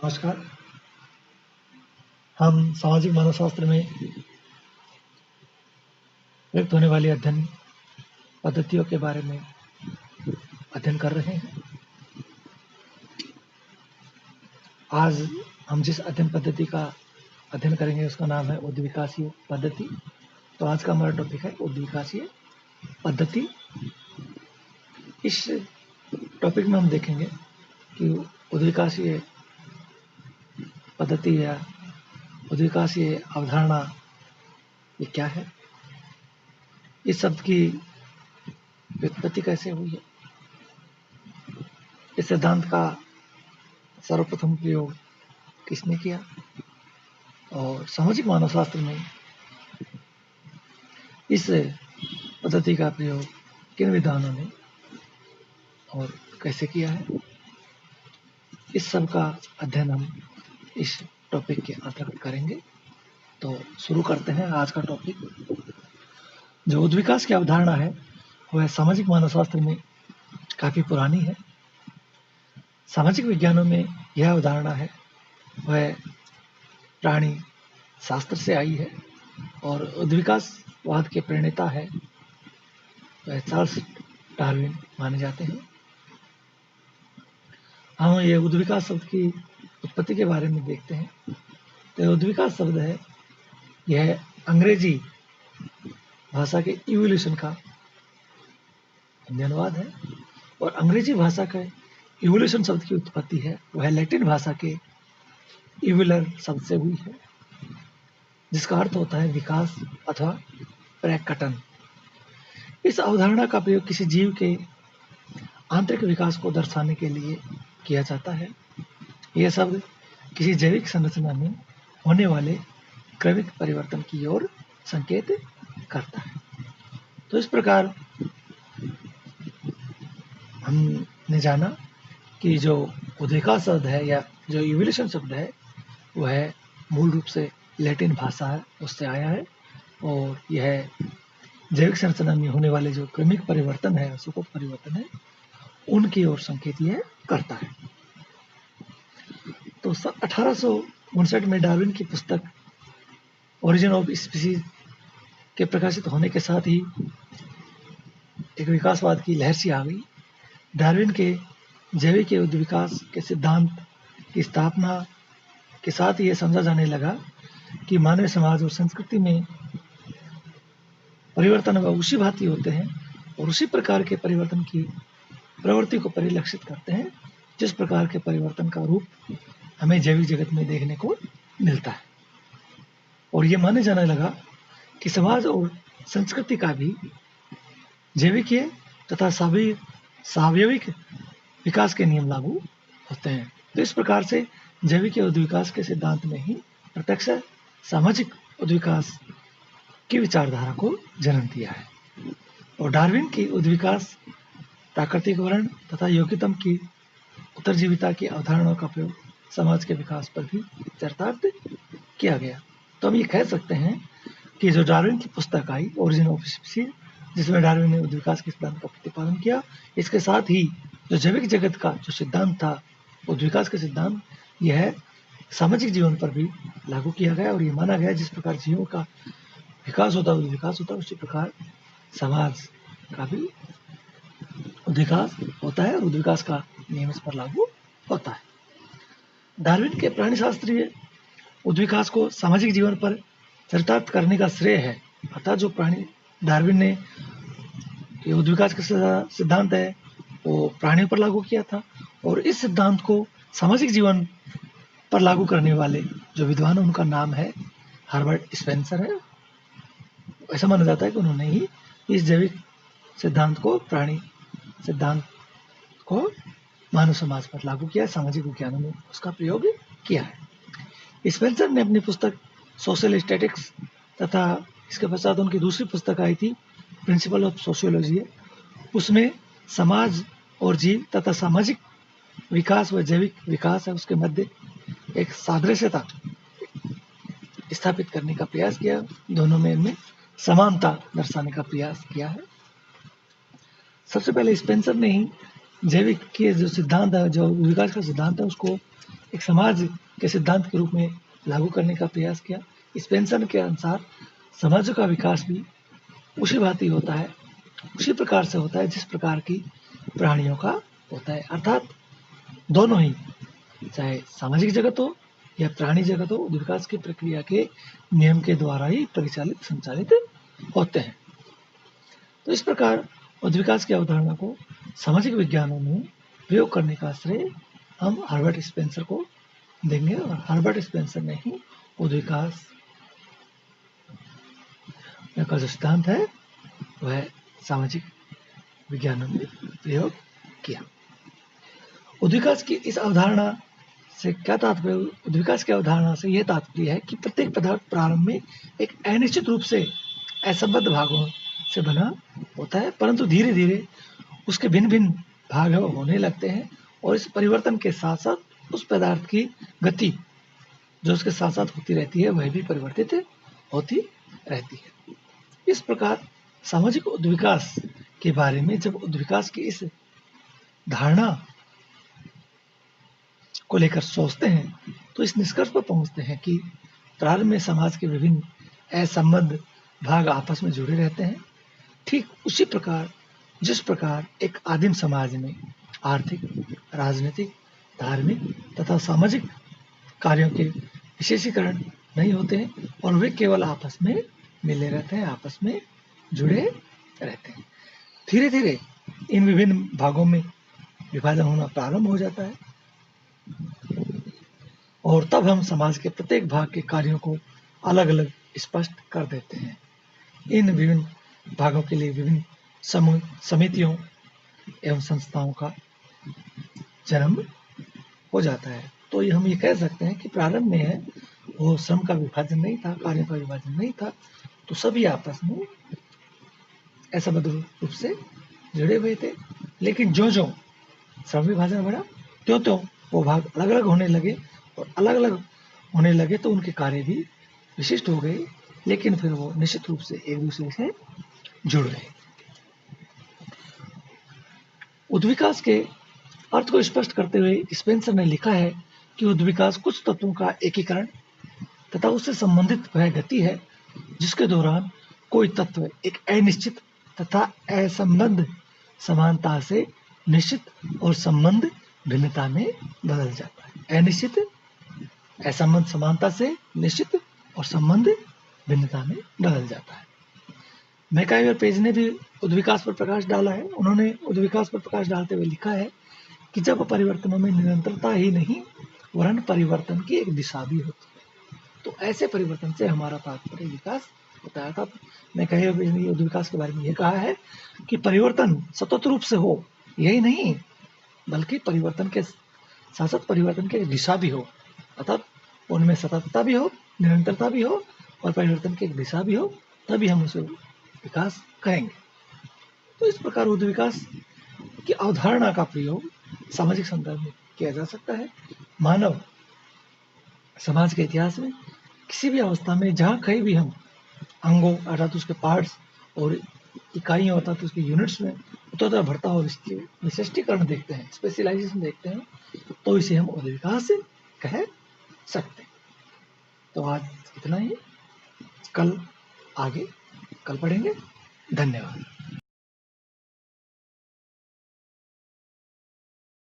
नमस्कार। हम सामाजिक मानवशास्त्र में व्यक्त होने वाली अध्ययन पद्धतियों के बारे में अध्ययन कर रहे हैं। आज हम जिस अध्ययन पद्धति का अध्ययन करेंगे उसका नाम है उद्विकासीय पद्धति। तो आज का हमारा टॉपिक है उद्विकासीय पद्धति। इस टॉपिक में हम देखेंगे कि उद्विकासीय पद्धति या उद्विकासीय अवधारणा ये क्या है, इस शब्द की व्युत्पत्ति कैसे हुई है, इस सिद्धांत का सर्वप्रथम प्रयोग किसने किया और सामाजिक मानवशास्त्र में इस पद्धति का प्रयोग किन विद्वानों ने और कैसे किया है, इस सब का अध्ययन हम इस टॉपिक के अंतर्गत करेंगे। तो शुरू करते हैं आज का टॉपिक। जो उद्विकास की अवधारणा है वह सामाजिक मानवशास्त्र में काफ़ी पुरानी है। सामाजिक विज्ञानों में यह अवधारणा है वह प्राणी शास्त्र से आई है और उद्विकासवाद के प्रणेता है वह चार्ल्स डार्विन माने जाते हैं। हम ये उद्विकास शब्द की उत्पत्ति के बारे में देखते हैं। तो उद्विकास शब्द है यह अंग्रेजी भाषा के इवोल्यूशन का हिंदी अनुवाद है और अंग्रेजी भाषा का इवोल्यूशन शब्द की उत्पत्ति है वह लैटिन भाषा के इवोलर शब्द से हुई है, जिसका अर्थ होता है विकास अथवा प्रकटन। इस अवधारणा का प्रयोग किसी जीव के आंतरिक विकास को दर्शाने के लिए किया जाता है। यह शब्द किसी जैविक संरचना में होने वाले क्रमिक परिवर्तन की ओर संकेत करता है। तो इस प्रकार हमने जाना कि जो उद्विकास शब्द है या जो इवोल्यूशन शब्द है वह मूल रूप से लैटिन भाषा है उससे आया है और यह जैविक संरचना में होने वाले जो क्रमिक परिवर्तन है, सुखद परिवर्तन है, उनकी ओर संकेत यह करता है। तो 1859 में डार्विन की पुस्तक ओरिजिन ऑफ स्पीसीज के प्रकाशित होने के साथ ही एक विकासवाद की लहर सी आ गई। डार्विन के जैविक उद्विकास के सिद्धांत की स्थापना के साथ यह समझा जाने लगा कि मानव समाज और संस्कृति में परिवर्तन व उसी भांति होते हैं और उसी प्रकार के परिवर्तन की प्रवृत्ति को परिलक्षित करते हैं जिस प्रकार के परिवर्तन का रूप हमें जैविक जगत में देखने को मिलता है। और ये माने जाने लगा कि समाज और संस्कृति का भी जैविकीय तथा स्वाभाविक विकास के नियम लागू होते हैं। तो इस प्रकार से जैविक उद्विकास के सिद्धांत में ही प्रत्यक्ष सामाजिक उद्विकास की विचारधारा को जन्म दिया है। और डार्विन की उद्विकास प्राकृतिक वर्ण तथा योग्यतम की उत्तरजीविता की अवधारणाओं का प्रयोग समाज के विकास पर भी चरितार्थ किया गया। तो हम ये कह सकते हैं कि जो डार्विन की पुस्तक आई ओरिजिन ऑफ स्पीसीज, जिसमें डार्विन ने उद्विकास के सिद्धांत का प्रतिपादन किया, इसके साथ ही जो जैविक जगत का जो सिद्धांत था उद्विकास का सिद्धांत, यह सामाजिक जीवन पर भी लागू किया गया और ये माना गया जिस प्रकार जीवों का विकास होता है उद्विकास होता है उसी प्रकार समाज का भी उद्विकास होता है और उद्विकास का नियम इस पर लागू होता है। डार्विन के प्राणीशास्त्रीय उद्विकास को सामाजिक जीवन पर चरितार्थ करने का श्रेय है। अर्थात जो प्राणी डार्विन ने ये उद्विकास का सिद्धांत है वो प्राणियों पर लागू किया था और इस सिद्धांत को सामाजिक जीवन पर लागू करने वाले जो विद्वान उनका नाम है हर्बर्ट स्पेंसर है। ऐसा माना जाता है कि उन्होंने ही इस जैविक सिद्धांत को प्राणी सिद्धांत को मानव समाज पर लागू किया, सामाजिक विज्ञानों में उसका प्रयोग किया है। स्पेंसर ने अपनी पुस्तक सोशल स्टैटिक्स तथा इसके पश्चात उनकी दूसरी पुस्तक आई थी प्रिंसिपल ऑफ सोशियोलॉजी, उसमें समाज और जीव तथा सामाजिक विकास व जैविक विकास है उसके मध्य एक सादृश्यता स्थापित करने का प्रयास किया, दोनों में इनमें समानता दर्शाने का प्रयास किया है। सबसे पहले स्पेंसर ने ही जैविक के जो सिद्धांत है, जो विकास का सिद्धांत है, उसको एक समाज के सिद्धांत के रूप में लागू करने का प्रयास किया। स्पेंसर के अनुसार समाजों का विकास भी उसी भांति होता है, उसी प्रकार से होता है जिस प्रकार की प्राणियों का होता है। अर्थात दोनों ही, चाहे सामाजिक जगत हो या प्राणी जगत हो, विकास की प्रक्रिया के नियम के द्वारा ही परिचालित संचालित होते हैं। तो इस प्रकार उद्विकास की अवधारणा को सामाजिक विज्ञानों में प्रयोग करने का श्रेय हम हर्बर्ट स्पेंसर को देंगे, और हर्बर्ट स्पेंसर ने ही उद्विकास का जो सिद्धांत है वह सामाजिक विज्ञानों में प्रयोग किया। उद्विकास की इस अवधारणा से क्या तात्पर्य? उद्विकास की अवधारणा से यह तात्पर्य है कि प्रत्येक पदार्थ प्रारंभ में एक अनिश्चित रूप से असंबद्ध भागों से बना होता है, परंतु धीरे धीरे उसके भिन्न भिन्न भाग होने लगते हैं, और इस परिवर्तन के साथ साथ उस पदार्थ की गति जो उसके साथ साथ होती रहती है वह भी परिवर्तित होती रहती है। इस प्रकार सामाजिक उद्विकास के बारे में जब उद्विकास की इस धारणा को लेकर सोचते हैं तो इस निष्कर्ष पर पहुंचते हैं कि प्रारंभ में समाज के विभिन्न असंबद्ध भाग आपस में जुड़े रहते हैं। ठीक उसी प्रकार जिस प्रकार एक आदिम समाज में आर्थिक, राजनीतिक, धार्मिक तथा सामाजिक कार्यों के विशेषीकरण नहीं होते हैं और वे केवल आपस में मिले रहते हैं, आपस में जुड़े रहते हैं। धीरे धीरे इन विभिन्न भागों में विभाजन होना प्रारंभ हो जाता है, और तब हम समाज के प्रत्येक भाग के कार्यों को अलग अलग स्पष्ट कर देते हैं। इन विभिन्न भागों के लिए विभिन्न समूह, समितियों एवं संस्थाओं का जन्म हो जाता है। तो हम ये कह सकते हैं कि प्रारंभ में है वो श्रम का विभाजन नहीं था, कार्यों का विभाजन नहीं था, तो सभी आपस में असंबद्ध रूप से जुड़े हुए थे। लेकिन जो जो श्रम विभाजन बढ़ा त्यों त्यों वो भाग अलग अलग होने लगे, और अलग अलग होने लगे तो उनके कार्य भी विशिष्ट हो गए, लेकिन फिर वो निश्चित रूप से एक दूसरे से जुड़ गए। उद्विकास के अर्थ को स्पष्ट करते हुए स्पेंसर ने लिखा है कि उद्विकास कुछ तत्वों का एकीकरण तथा उससे संबंधित वह गति है जिसके दौरान कोई तत्व एक अनिश्चित तथा असंबद्ध समानता से निश्चित और संबंध भिन्नता में बदल जाता है। अनिश्चित, असंबद्ध समानता से निश्चित और संबंध भिन्नता में बदल जाता है। मैकाइवर पेज ने भी उद्विकास पर प्रकाश डाला है। उन्होंने उद्विकास पर प्रकाश डालते हुए लिखा है कि जब परिवर्तनों में निरंतरता ही नहीं वरन परिवर्तन की एक दिशा भी होती है, तो ऐसे परिवर्तन से हमारा तात्पर्य विकास होता है। अर्थात मैकाइवर पेज ने उद्विकास के बारे में यह कहा है कि परिवर्तन सतत रूप से हो, यही नहीं बल्कि परिवर्तन के साथ साथ परिवर्तन की दिशा भी हो, अर्थात उनमें सततता भी हो, निरंतरता भी हो और परिवर्तन की एक दिशा भी हो, तभी हम उसे विकास कहेंगे। तो इस प्रकार उद्विकास की अवधारणा का प्रयोग सामाजिक संदर्भ में किया जा सकता है। मानव समाज के इतिहास में किसी भी अवस्था में जहाँ कहीं भी हम अंगों अर्थात उसके पार्ट्स और इकाइयों अर्थात उसके यूनिट्स में उतर बढ़ता और इसके विशिष्टीकरण देखते हैं, स्पेशलाइजेशन देखते हैं, तो इसे हम उद्विकास कह सकते हैं। तो आज इतना ही, कल आगे कल पढ़ेंगे। धन्यवाद।